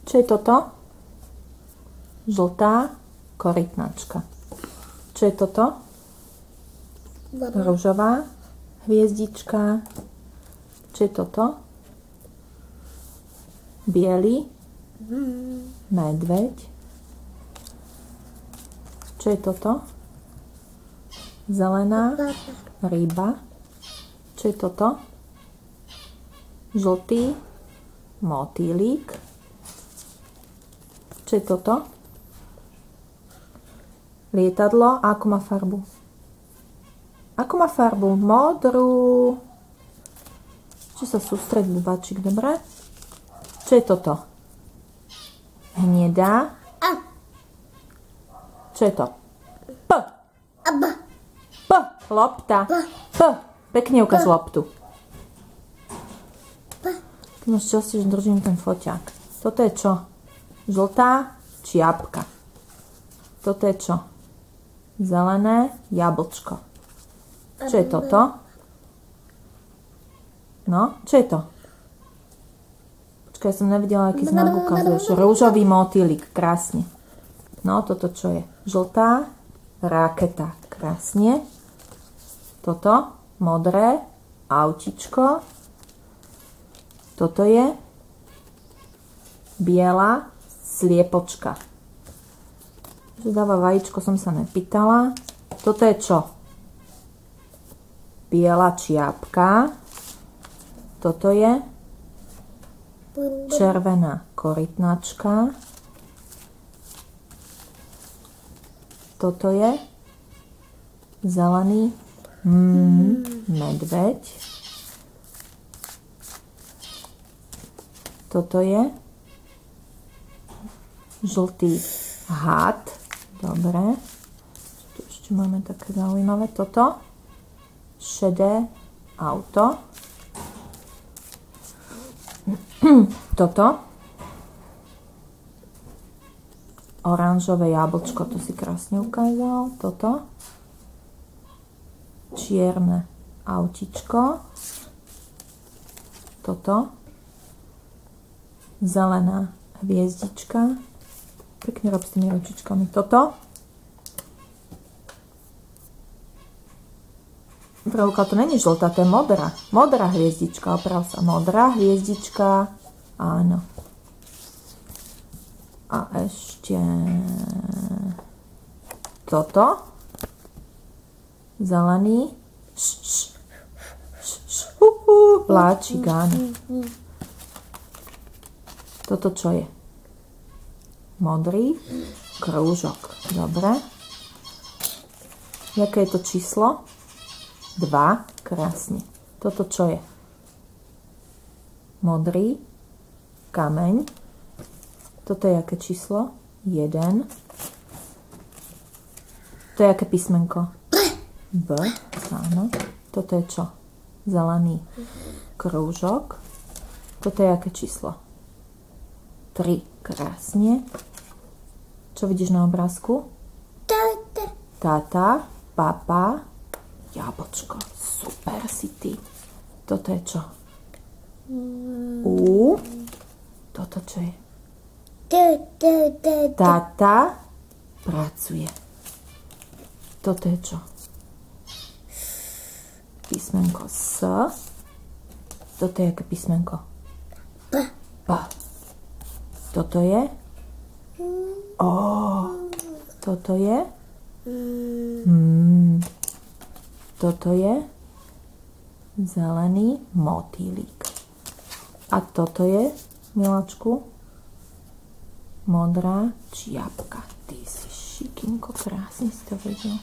Čo je toto? Žltá korytnačka. Čo je toto? Ružová hviezdička. Čo je toto? Biely medveď. Čo je toto? Zelená ryba. Čo je toto? Žltý motýlik. Čo je toto? Lietadlo. A ako má farbu? Ako má farbu? Modrú. Čo sa sústredí, Bačík, dobre? Čo je toto? Hnedá. Čo je to? P. P. Lopta. P. Pekne ukáž loptu. Ty máš šťastie, že držím ten foťák. Toto je čo? Žltá čiapka. Toto je čo? Zelené jablčko. Čo je toto? No, čo je to? Počkaj, ja som nevidela, aký znak ukazuješ. Rúžový motýlik, krásne. No, toto čo je? Žltá raketa, krásne. Toto, modré autičko. Toto je biela sliepočka. Že dáva vajíčko, som sa nepýtala. Toto je čo? Biela čiapka. Toto je červená korytnačka. Toto je zelený medveď. Toto je žltý had. Dobre. Tu ešte máme také zaujímavé. Toto šedé auto. Toto oranžové jablčko, to si krásne ukázal. Toto čierne autičko. Toto zelená hviezdička. Pekne rob s tými ručičkami. Toto Pravka, to není žltá, to je modrá. Modrá hviezdička, oprav sa. Modrá hviezdička. Áno. A ešte toto. Zelený. Vláčik, áno. Toto čo je? Modrý krúžok. Dobre. Jaké je to číslo? 2. Krásne. Toto čo je? Modrý kameň. Toto je aké číslo? 1. To je aké písmenko? B. Áno. Toto je čo? Zelený krúžok. Toto je aké číslo? 3. Krásne. Čo vidíš na obrázku? Tata, papa, jablčko. Super si ty. Toto je čo? U. Toto čo je? Tata pracuje. Toto je čo? Písmenko S. Toto je aké písmenko? P. Toto je? O. Toto je? Toto je zelený motýlik. A toto je, miláčku, modrá čiapka. Ty si šikinko, krásne si to vedel.